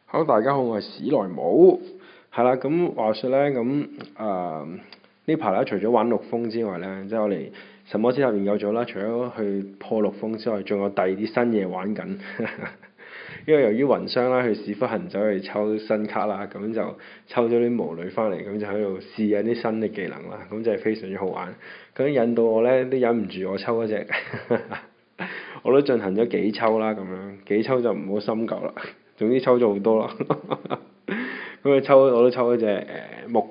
好，大家好，我係史萊姆，係啦，咁話說咧，呢排咧，除咗玩陸豐之外咧，即係我哋什麼之塔研究組啦，除咗去破陸豐之外，仲有第二啲新嘢玩緊。因為由於雲商啦，去屎忽痕走去抽新卡啦，咁就抽咗啲巫女翻嚟，咁就喺度試緊啲新嘅技能啦，咁就係非常之好玩。咁引到我咧都忍唔住我抽嗰隻，我都進行咗幾抽啦，咁樣幾抽就唔好深究啦。總之抽咗好多啦，咁佢抽我都抽咗隻木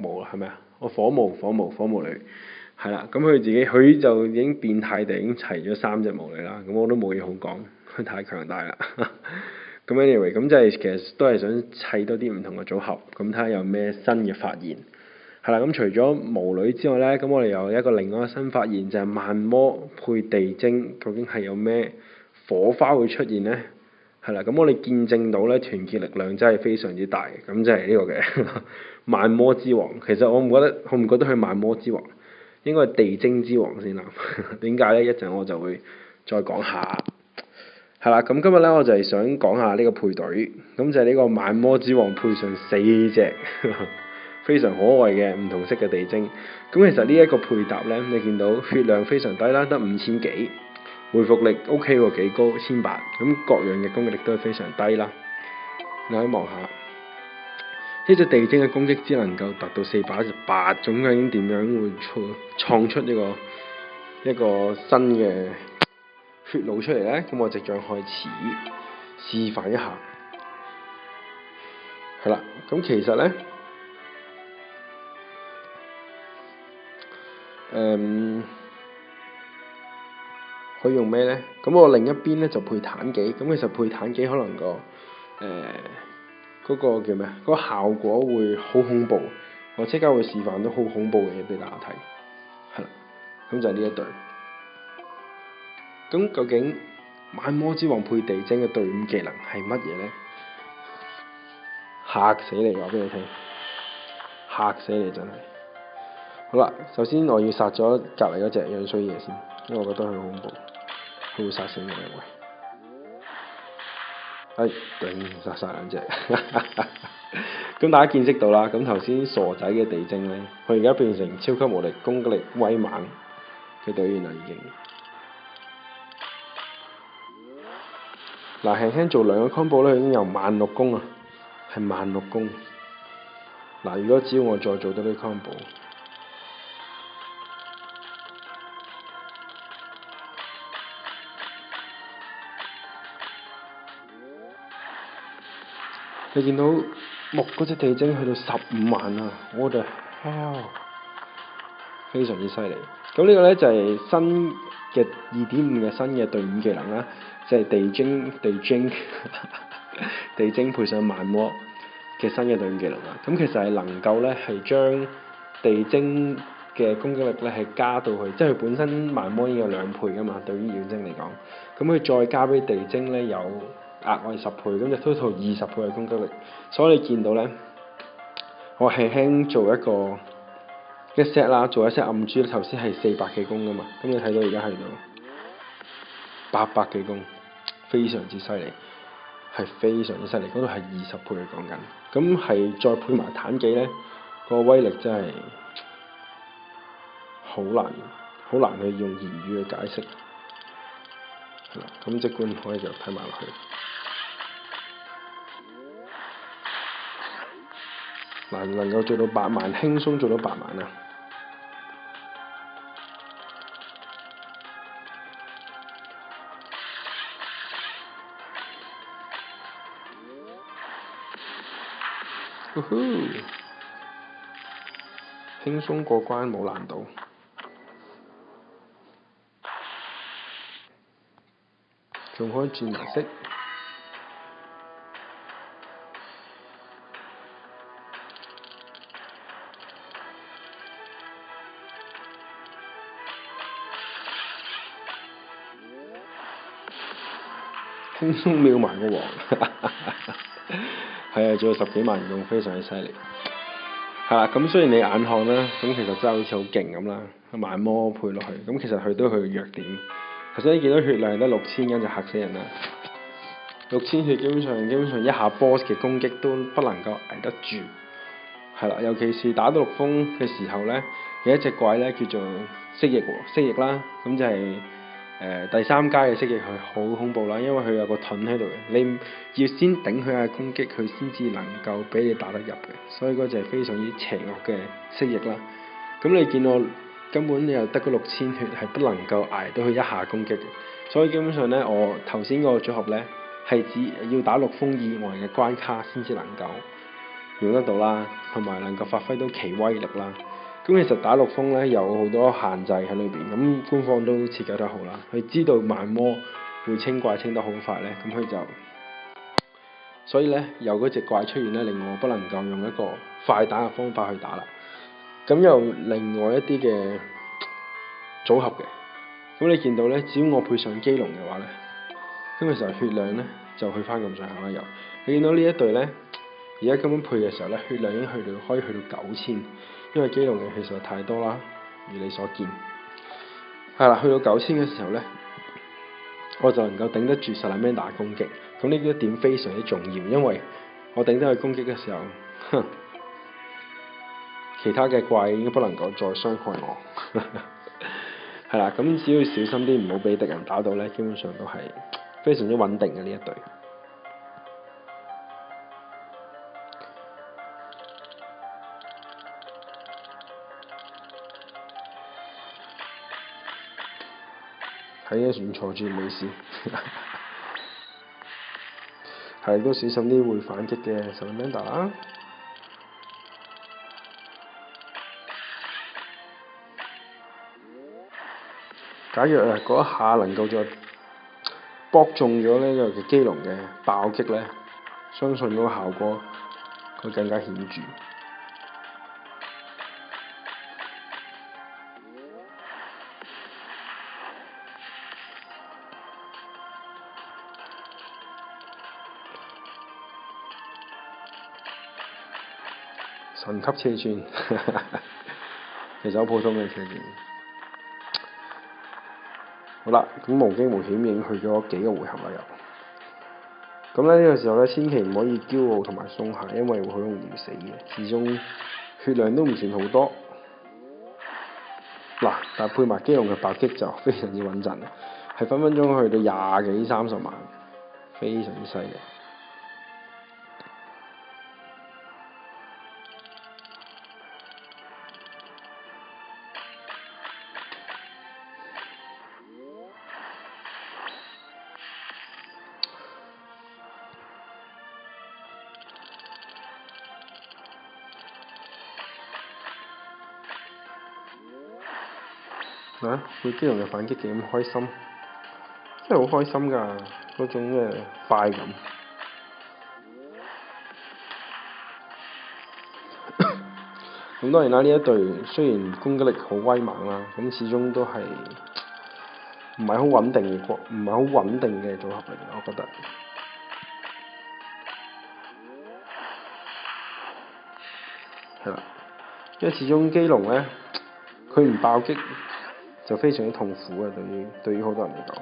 巫係咪啊？火巫女係啦，咁佢就已經變態地已經齊咗3隻巫女啦，咁我都冇嘢好講，佢太強大啦。咁 anyway， 咁就係其實都係想砌多啲唔同嘅組合，咁睇下有咩新嘅發現。係啦，咁除咗巫女之外咧，咁我哋有另外一個新發現就係慢魔配地精，究竟係有咩火花會出現咧？係啦，咁我哋見證到咧團結力量真係非常之大，咁就係呢個嘅慢魔之王。其實我唔覺得佢慢魔之王，應該係地精之王先啦。點解咧？一陣我就會再講下。係啦，咁今日咧我就係想講下呢個配對，咁就係呢個慢魔之王配上4隻非常可愛嘅唔同色嘅地精。咁其實呢一個配搭咧，你見到血量非常低啦，得5000幾。回復力 OK 喎，幾高1800，咁各樣嘅攻擊力都係非常低啦。你可以望下呢隻地精嘅攻擊只能夠達到418，究竟點樣會創出一個新嘅血路出嚟咧？咁我即將開始示範一下。係啦，咁其實咧，可以用咩咧？咁我另一邊咧就配妲己，咁其實配妲己可能嗰個叫咩啊？嗰個效果會好恐怖，我即刻會示範到好恐怖嘅嘢俾大家睇。係啦，咁就係呢一對。咁究竟慢魔之王配地精嘅隊伍技能係乜嘢咧？嚇死你！話俾你聽，嚇死你真係。好啦，首先我要殺咗隔離嗰隻樣衰嘢先，因為我覺得佢好恐怖，佢會殺死我喂。殺晒2隻。咁大家見識到啦，咁頭先傻仔嘅地精咧，佢而家變成超級無敵攻擊力威猛嘅隊員啦已經。嗱，輕輕做2個 combo 咧，已經由慢6攻啊，係慢6攻。嗱，如果只要我再做多啲 combo，你見到木嗰隻地精去到15萬啊！我的 hell， 非常之犀利。咁呢個咧就係新嘅2.5嘅新嘅隊伍技能啦，就係地精配上慢魔嘅新嘅隊伍技能啦。咁其實係能夠咧係將地精嘅攻擊力咧係加到去，即係佢本身慢魔已經有2倍噶嘛，對於遠征嚟講，咁佢再加俾地精咧有額外10倍，咁就 total 20倍嘅攻擊力。所以你見到咧，我輕輕做一 set 啦，做一 set 暗珠，頭先係400幾攻噶嘛，咁你睇到而家係到800幾攻，非常之犀利，係非常之犀利。嗰度係20倍講緊，咁係再配埋妲己咧，個威力真係好難去用言語去解釋。係啦，咁即管可以就睇埋落去。嗱，能夠做到8萬，輕鬆做到8萬啊！輕鬆過關冇難度，仲可以轉顏色。輕鬆秒埋個王，係啊，做到10幾萬用，非常之犀利。係啦，咁雖然你眼看啦，咁其實真係好似好勁咁啦，慢魔配落去，咁其實佢都有佢嘅弱點。頭先你見到血量得6000，就嚇死人啦。6000血基本上一下 boss 嘅攻擊都不能夠捱得住。係啦，尤其是打到陸風嘅時候咧，有一隻怪咧叫做蜥蜴喎，蜥蜴啦，咁就係、第3階嘅蜥蜴，佢好恐怖啦，因為佢有個盾喺度嘅，你要先頂佢嘅攻擊，佢先至能夠俾你打得入嘅，所以嗰隻係非常之邪惡嘅蜥蜴啦。咁你見我根本你又得嗰6000血，係不能夠捱到佢一下攻擊嘅，所以基本上咧，我頭先嗰個組合咧係只要打陸風以外嘅關卡先至能夠用得到啦，同埋能夠發揮到其威力啦。咁其實打陸風咧有好多限制喺裏邊，咁官方都設計得好啦。佢知道慢魔會清怪清得好快咧，咁佢就所以咧有嗰隻怪出現咧，令我不能夠用一個快打嘅方法去打啦。咁又另外一啲嘅組合嘅，咁你見到咧，只要我配上基龍嘅話咧，咁其實血量咧就去翻咁上下啦又。你見到呢一隊咧？而家根本配嘅時候咧，血量已經可以去到9000，因為基隆嘅血實在太多啦，如你所見。係啦，去到9000嘅時候咧，我就能夠頂得住 Salamander 攻擊。咁呢一點非常之重要，因為我頂得佢攻擊嘅時候，其他嘅怪已經不能夠再傷害我。係啦，咁只要小心啲，唔好俾敵人打到咧，基本上都係非常之穩定嘅呢一隊。睇嘅唔錯住，唔好意思。係都小心啲會反擊嘅 Salamander 啦。假若嗰一下能夠再搏中咗呢個嘅基龍嘅爆擊咧，相信嗰個效果會更加顯著。神級車穿，其實好普通嘅車穿。好啦，咁無驚無險已經去咗幾個回合啦又。咁咧呢個時候咧，千祈唔可以驕傲同埋鬆懈，因為會好容易死嘅。始終血量都唔算好多。嗱，但配埋基龍嘅爆擊就非常之穩陣，係分分鐘去到20幾30萬，非常之犀利。啊！配基龍嘅反擊幾咁開心，真係好開心㗎，嗰種嘅快感。咁當然啦，呢一隊雖然攻擊力好威猛啦，咁始終都係唔係好穩定嘅組合嚟嘅，我覺得。係啦，因為始終基龍咧，佢唔爆擊就非常之痛苦嘅，對於好多人嚟講。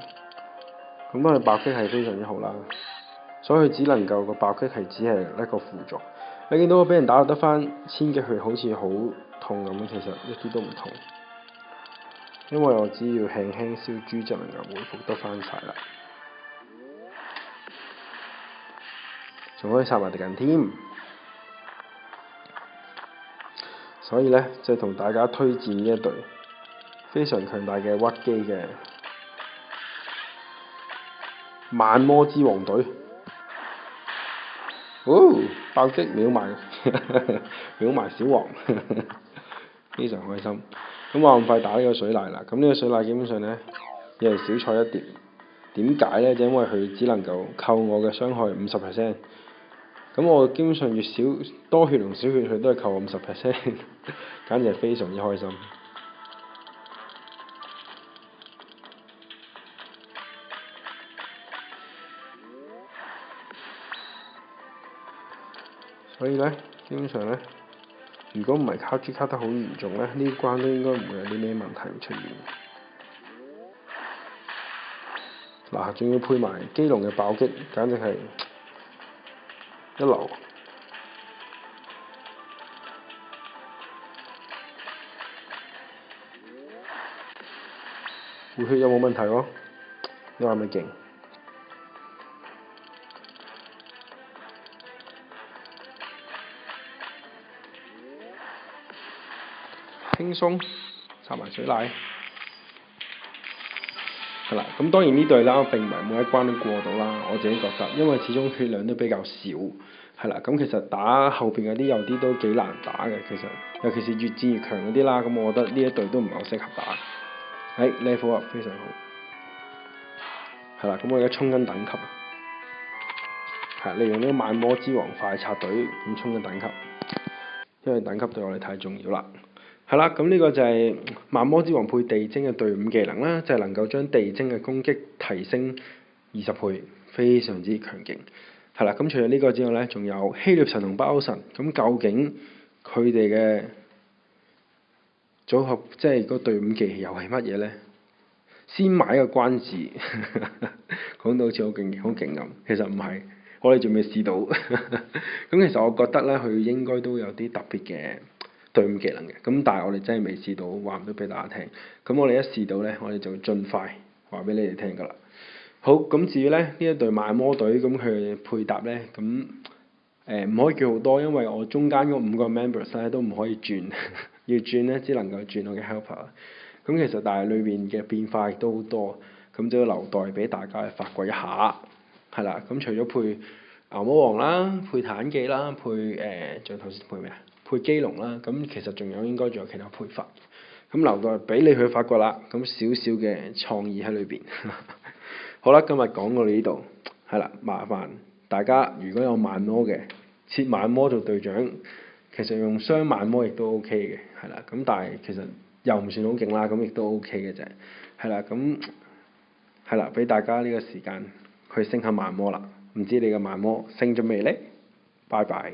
咁當然爆擊係非常之好啦，所以佢只能夠個爆擊係只係一個輔助。你見到我俾人打得翻1000嘅血，好似好痛咁，其實一啲都唔痛，因為我只要輕輕燒豬就能夠回復得翻晒啦，仲可以殺埋敵人添。所以咧，就同大家推薦呢一隊非常強大嘅屈機嘅慢魔之王隊。哦！爆擊秒埋秒埋小王，非常開心。咁我咁快打呢個水瀨啦，咁呢個水瀨基本上咧又係小菜一碟。點解咧？就因為佢只能夠扣我嘅傷害50%。咁我基本上越少多血同少血，佢都係扣我50%，簡直係非常之開心。所以咧，基本上咧，如果唔係卡豬卡得好嚴重咧，呢關都應該唔會有啲咩問題出現。嗱，仲要配埋基隆嘅爆擊，簡直係一流。回血有冇問題喎？你話係咪勁？輕鬆，插埋水奶。係啦，咁當然呢隊啦並唔係每一關都過到啦，我自己覺得，因為始終血量都比較少。係啦，咁其實打後邊嗰啲有啲都幾難打嘅，其實尤其是越戰越強嗰啲啦，咁我覺得呢一隊都唔係好適合打。係 level up 非常好。係啦，咁我而家衝緊等級。係利用呢個萬魔之王快拆隊咁衝緊等級，因為等級對我哋太重要啦。係啦，咁呢個就係萬魔之王配地精嘅隊伍技能啦，就係能夠將地精嘅攻擊提升20倍，非常之強勁。係啦，咁除咗呢個之外咧，仲有希臘神同北歐神，咁究竟佢哋嘅組合即係個隊伍技又係乜嘢咧？先買一個關子，講到好似好勁咁，其實唔係，我哋仲未試到。咁其實我覺得咧，佢應該都有啲特別嘅隊伍技能嘅，咁但係我哋真係未試到，話唔到俾大家聽。咁我哋一試到咧，我哋就會盡快話俾你哋聽㗎啦。好，咁至於咧呢一隊萬魔隊，咁佢配搭咧，咁唔可以叫好多，因為我中間嗰5個 members 咧都唔可以轉，要轉咧只能夠轉我嘅 helper。咁其實但係裏面嘅變化亦都好多，咁就要留待俾大家去發掘一下。係啦，咁除咗配牛魔王啦，配坦記啦，配仲有頭先配咩啊？配基龍啦，咁其實仲有應該仲有其他配法。咁留待俾你去發掘啦，咁少少嘅創意喺裏邊。好啦，今日講到呢度，係啦，麻煩大家如果有萬魔嘅，切萬魔做隊長，其實用雙萬魔亦都 OK 嘅，係啦，咁但係其實又唔算好勁啦，咁亦都 OK 嘅啫，係啦，咁係啦，俾大家呢個時間去升下萬魔啦，唔知你嘅萬魔升咗未呢？拜拜。